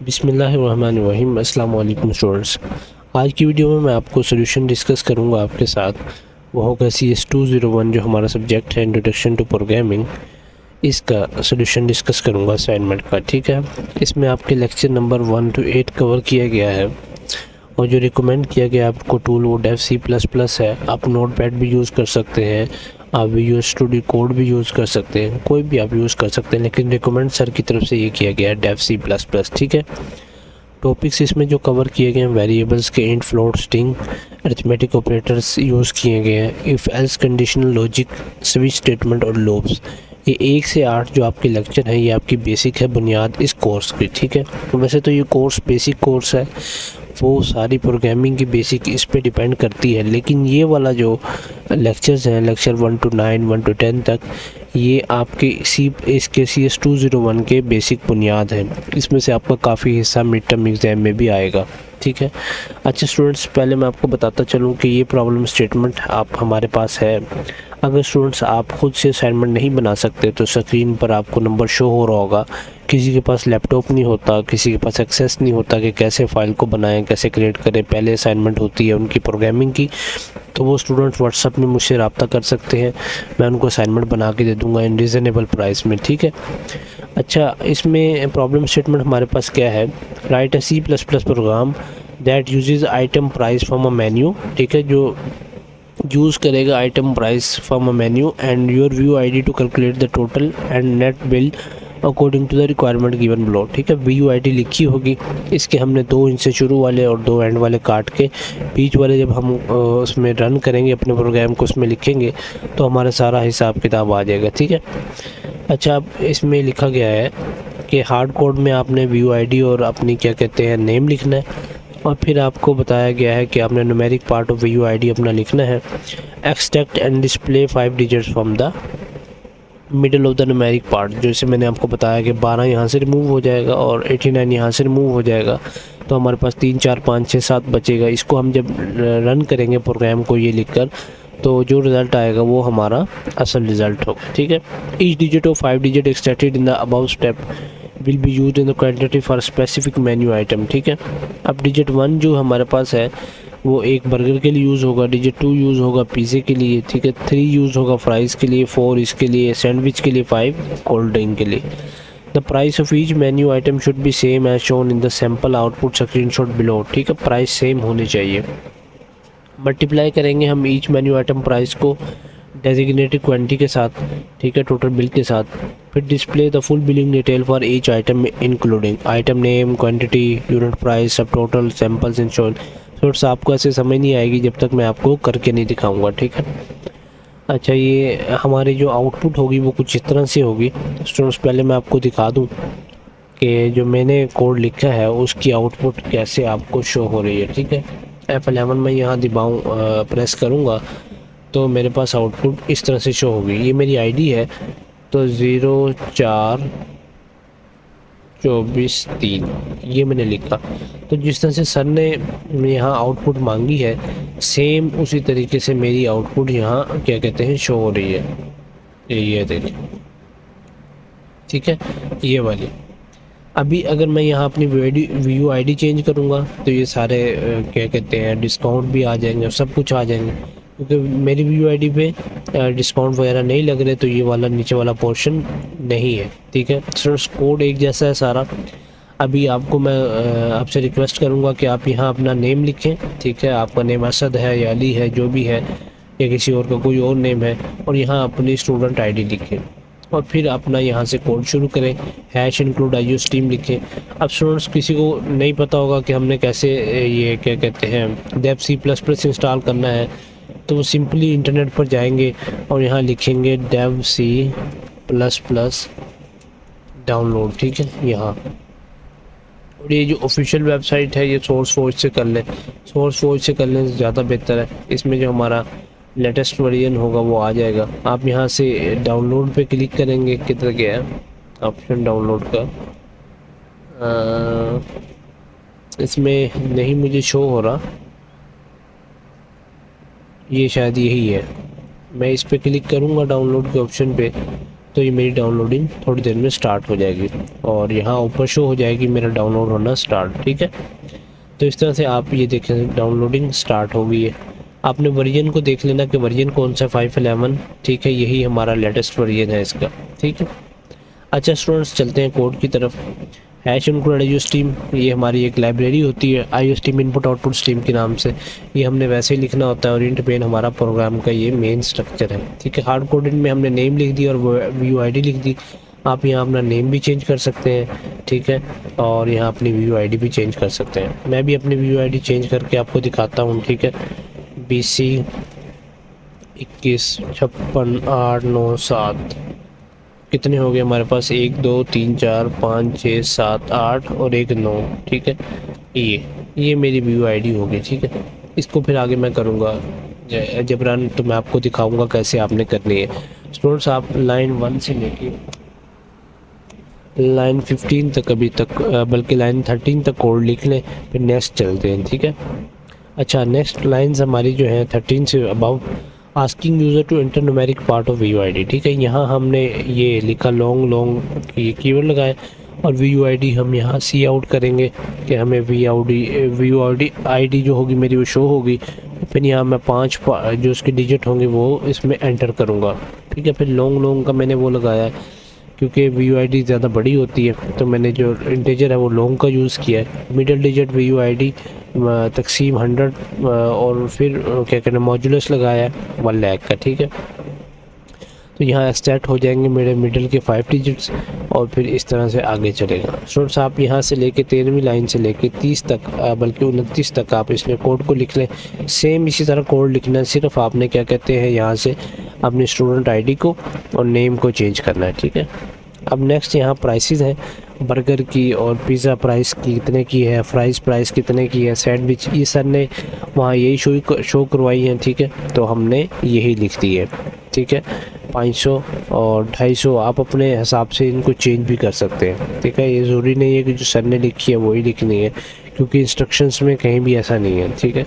बिस्मिल्लाहिर्रहमानिर्रहीम। अस्सलाम वालेकुम स्टूडेंट्स। आज की वीडियो में मैं आपको सोल्यूशन डिस्कस करूंगा आपके साथ। वो होगा CS201 जो हमारा सब्जेक्ट है इंट्रोडक्शन टू प्रोग्रामिंग। इसका सोल्यूशन डिस्कस करूंगा असाइनमेंट का। ठीक है, इसमें आपके लेक्चर नंबर 1 to 8 कवर किया गया है और जो रिकमेंड किया गया आपको टूल वो डेव C++ है। आप नोटपैड भी यूज़ कर सकते हैं, आप विजुअल स्टूडियो कोड भी यूज़ कर सकते हैं, कोई भी आप यूज़ कर सकते हैं, लेकिन रिकमेंड सर की तरफ से ये किया गया है डेव C++। ठीक है, टॉपिक्स इसमें जो कवर किए गए हैं वेरिएबल्स के int, float, string, arithmetic operators use किए गए हैं, if else conditional logic, switch statement और लूप्स। ये 1 से 8 जो आपके लेक्चर हैं ये आपकी बेसिक है, बुनियाद इस कोर्स की। ठीक है, वैसे तो ये कोर्स बेसिक कोर्स है, वो सारी प्रोग्रामिंग की बेसिक इस पे डिपेंड करती है, लेकिन ये वाला जो लेक्चर्स हैं लेक्चर 1 to 9, 1 to 10 तक, ये आपके इसके CS201 के बेसिक बुनियाद हैं। इसमें से आपका काफ़ी हिस्सा मिड टर्म एग्ज़ाम में भी आएगा। ठीक है, अच्छा स्टूडेंट्स, पहले मैं आपको बताता चलूँ कि ये प्रॉब्लम स्टेटमेंट आप हमारे पास है। अगर स्टूडेंट्स आप खुद से असाइनमेंट नहीं बना सकते तो स्क्रीन पर आपको नंबर शो हो रहा होगा। किसी के पास लैपटॉप नहीं होता, किसी के पास एक्सेस नहीं होता कि कैसे फ़ाइल को बनाएं, कैसे क्रिएट करें, पहले असाइनमेंट होती है उनकी प्रोग्रामिंग की, तो वो स्टूडेंट्स व्हाट्सएप में मुझसे रब्ता कर सकते हैं। मैं उनको असाइनमेंट बना के दे दूँगा इन रीज़नेबल प्राइस में। ठीक है, अच्छा इसमें प्रॉब्लम स्टेटमेंट हमारे पास क्या है, right a C++ program that uses item price from a menu. ठीक है, जो यूज़ करेगा item price from a menu and your view ID to calculate the total and net bill according to the requirement given below. ठीक है, view ID लिखी होगी, इसके हमने 2 इनसे शुरू वाले और 2 एंड वाले काट के बीच वाले जब हम उसमें रन करेंगे अपने प्रोग्राम को, उसमें लिखेंगे तो हमारा सारा हिसाब किताब आ जाएगा। ठीक है, अच्छा अब इसमें लिखा गया है कि हार्ड कोड में आपने व्यू आईडी और अपनी क्या कहते हैं नेम लिखना है, और फिर आपको बताया गया है कि आपने numeric part of view ID अपना लिखना है। Extract and display 5 digits from the middle of the numeric part. जैसे मैंने आपको बताया कि 12 यहाँ से रिमूव हो जाएगा और 89 यहाँ से रिमूव हो जाएगा, तो हमारे पास 3, 4, 5, 6, 7 बचेगा। इसको हम जब रन करेंगे प्रोग्राम को ये लिखकर, तो जो रिज़ल्ट आएगा वो हमारा असल रिज़ल्ट होगा। ठीक है, each digit of 5 digit extracted in the above step will be use in the quantity for specific menu item. ठीक है, अब डिजिट 1 जो हमारे पास है वो एक बर्गर के लिए यूज़ होगा, डिजिट 2 यूज़ होगा पिज़्ज़े के लिए, ठीक है, 3 यूज़ होगा फ्राइज़ के लिए, 4 इसके लिए, सैंडविच के लिए, 5 कोल्ड ड्रिंक के लिए। The price of each menu item should be same as shown in the sample output screenshot below. ठीक है, प्राइस सेम होनी चाहिए। मल्टीप्लाई करेंगे हम ईच मेन्यू आइटम प्राइस को डेजिग्नेटेड क्वांटिटी के साथ, ठीक है, टोटल बिल के साथ। फिर display the full billing detail for each item including item name, quantity, unit price, subtotal, samples and shown. Source आपको ऐसे समझ नहीं आएगी जब तक मैं आपको करके नहीं दिखाऊंगा। ठीक है, अच्छा ये हमारी जो आउटपुट होगी वो कुछ इस तरह से होगी। स्टूडेंट्स पहले मैं आपको दिखा दूं कि जो मैंने कोड लिखा है उसकी आउटपुट कैसे आपको शो हो रही है। ठीक है, F11 मैं यहाँ दबाऊँ प्रेस करूँगा तो मेरे पास आउटपुट इस तरह से शो होगी। ये मेरी आईडी है, तो 042423 ये मैंने लिखा। तो जिस तरह से सर ने यहाँ आउटपुट मांगी है सेम उसी तरीके से मेरी आउटपुट यहाँ क्या कहते हैं शो हो रही है। ये देखिए, ठीक है, ये वाली। अभी अगर मैं यहाँ अपनी व्यू आईडी चेंज करूँगा तो ये सारे क्या कहते हैं डिस्काउंट भी आ जाएंगे और सब कुछ आ जाएंगे, क्योंकि मेरी व्यू आईडी पे डिस्काउंट वगैरह नहीं लग रहे, तो ये वाला नीचे वाला पोर्शन नहीं है। ठीक है, सोर्स कोड एक जैसा है सारा। अभी आपको मैं आपसे रिक्वेस्ट करूँगा कि आप यहाँ अपना नेम लिखें। ठीक है, आपका नेम असद है या अली है, जो भी है, या किसी और का कोई और नेम है, और यहाँ अपनी स्टूडेंट आईडी लिखें और फिर अपना यहाँ से कोड शुरू करें। हैश इंक्लूड IO स्ट्रीम लिखें। अब स्टूडेंट्स किसी को नहीं पता होगा कि हमने कैसे ये क्या कहते हैं डेव C++ इंस्टॉल करना है, तो वो सिंपली इंटरनेट पर जाएंगे और यहाँ लिखेंगे डेव C++ डाउनलोड। ठीक है, यहाँ, और ये जो ऑफिशियल वेबसाइट है ये सोर्स फोर्ज से कर लें, सोर्स फोर्ज से करने से ज़्यादा बेहतर है। इसमें जो हमारा लेटेस्ट वर्जन होगा वो आ जाएगा। आप यहाँ से डाउनलोड पे क्लिक करेंगे, किधर गया है ऑप्शन डाउनलोड का, इसमें नहीं मुझे शो हो रहा, ये शायद यही है। मैं इस पे क्लिक करूँगा डाउनलोड के ऑप्शन पे, तो ये मेरी डाउनलोडिंग थोड़ी देर में स्टार्ट हो जाएगी और यहाँ ऊपर शो हो जाएगी मेरा डाउनलोड होना स्टार्ट। ठीक है, तो इस तरह से आप ये देखें डाउनलोडिंग स्टार्ट हो गई है। आपने वर्जन को देख लेना कि वर्जन कौन सा 511। ठीक है, यही हमारा लेटेस्ट वर्जन है इसका। ठीक है, अच्छा स्टूडेंट्स चलते हैं कोड की तरफ। हैश इनक्लूड आईओ स्ट्रीम, ये हमारी एक लाइब्रेरी होती है IO stream input output stream के नाम से। ये हमने वैसे ही लिखना होता है और इंट मेन हमारा प्रोग्राम का ये मेन स्ट्रक्चर है। ठीक है, हार्ड कोडेड में हमने नेम लिख दी और व्यू आईडी लिख दी। आप यहाँ अपना नेम भी चेंज कर सकते हैं। ठीक है, और यहाँ अपनी व्यू आईडी भी चेंज कर सकते हैं। मैं भी अपनी व्यू आईडी चेंज करके आपको दिखाता हूँ। ठीक है, BC 215689 कितने हो गए हमारे पास, 1 2 3 4 5 6 7 8 और 1 9। ठीक है, ये मेरी व्यू आईडी होगी। ठीक है, इसको फिर आगे मैं करूँगा जब रन, तो मैं आपको दिखाऊंगा कैसे आपने करनी है। स्टूडेंट्स आप लाइन 1 से लेके लाइन 15 तक अभी तक बल्कि लाइन 13 तक कोड लिख लें, फिर नेक्स्ट चलते हैं। ठीक है, अच्छा नेक्स्ट लाइंस हमारी जो है 13 से about asking user to enter numeric part of view ID. ठीक है, यहाँ हमने ये लिखा लॉन्ग ये कीवर्ड लगाए और व्यू आईडी हम यहाँ सी आउट करेंगे कि हमें व्यू आईडी जो होगी मेरी वो शो होगी। फिर यहाँ मैं 5 जो उसके डिजिट होंगे वो इसमें एंटर करूँगा। ठीक है, फिर लॉन्ग का मैंने वो लगाया है क्योंकि व्यू आईडी ज़्यादा बड़ी होती है, तो मैंने जो इंटीजर है वो लॉन्ग का यूज़ किया है। मिडिल डिजिट व्यू आईडी तकसीम 100 और फिर क्या कहते हैं मॉड्यूलस लगाया है 1 लाख का। ठीक है, तो यहाँ स्टार्ट हो जाएंगे मेरे मिडिल के 5 डिजिट्स और फिर इस तरह से आगे चलेगा। स्टूडेंट्स आप यहाँ से लेके 13वीं लाइन से लेके 30 तक बल्कि 29 तक आप इसमें कोड को लिख लें। सेम इसी तरह कोड लिखना है, सिर्फ आपने क्या कहते हैं यहाँ से अपनी स्टूडेंट आईडी को और नेम को चेंज करना है। ठीक है, अब नेक्स्ट यहाँ प्राइसेस हैं बर्गर की और पिज़्ज़ा प्राइस कितने की है, फ्राइज़ प्राइस कितने की है, सैंडविच ये सर ने वहाँ यही शो करवाई है। ठीक है, तो हमने यही लिख दी है। ठीक है, 500 और 250 आप अपने हिसाब से इनको चेंज भी कर सकते हैं। ठीक है, ये ज़रूरी नहीं है कि जो सर ने लिखी है वही लिखनी है, क्योंकि इंस्ट्रक्शंस में कहीं भी ऐसा नहीं है। ठीक है,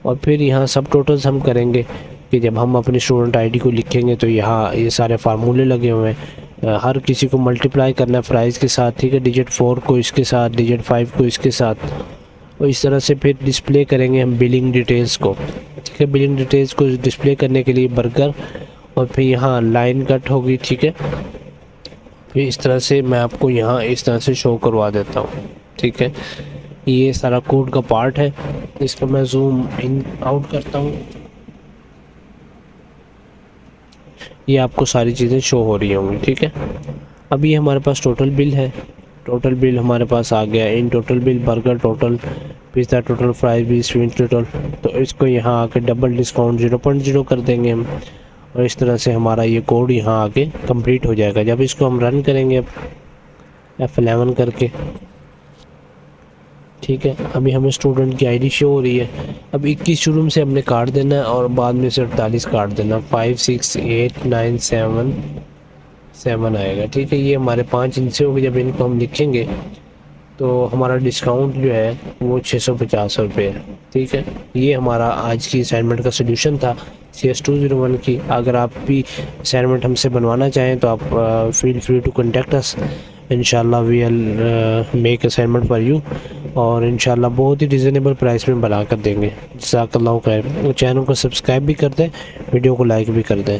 और फिर यहाँ सब टोटल्स हम करेंगे कि जब हम अपनी स्टूडेंट आईडी को लिखेंगे तो यहाँ ये सारे फार्मूले लगे हुए हैं। हर किसी को मल्टीप्लाई करना है प्राइस के साथ। ठीक है, डिजिट 4 को इसके साथ, डिजिट 5 को इसके साथ, और इस तरह से फिर डिस्प्ले करेंगे हम बिलिंग डिटेल्स को। ठीक है, बिलिंग डिटेल्स को डिस्प्ले करने के लिए बर्गर और फिर यहाँ लाइन कट होगी। ठीक है, फिर इस तरह से मैं आपको यहाँ इस तरह से शो करवा देता हूँ। ठीक है, ये सारा कोड का पार्ट है, इसको मैं जूम इन आउट करता हूँ, ये आपको सारी चीज़ें शो हो रही होंगी। ठीक है, अभी हमारे पास टोटल बिल है, टोटल बिल हमारे पास आ गया। In total bill burger total, pizza total, fries भी, स्वीट टोटल, तो इसको यहाँ आके डबल डिस्काउंट 0.0 कर देंगे हम, और इस तरह से हमारा ये कोड यहाँ आके कंप्लीट हो जाएगा। जब इसको हम रन करेंगे F11 करके, ठीक है, अभी हमें स्टूडेंट की आईडी शो हो रही है। अब 21 शुरू से हमने काट देना है और बाद में से 48 काट देना। 5 6 8 9 7 आएगा। ठीक है, ये हमारे 5 हिस्से हो गए। जब इनको हम लिखेंगे तो हमारा डिस्काउंट जो है वो 650 रुपये है। ठीक है, ये हमारा आज की असाइनमेंट का सोल्यूशन था CS 201 की। अगर आप भी असाइनमेंट हमसे बनवाना चाहें तो आप feel free to contact us. इंशाल्लाह we will make assignment for you, और इंशाल्लाह बहुत ही रिजनेबल प्राइस में बना कर देंगे। जज़ाकल्लाहु खैर। चैनल को सब्सक्राइब भी कर दें, वीडियो को लाइक भी कर दें।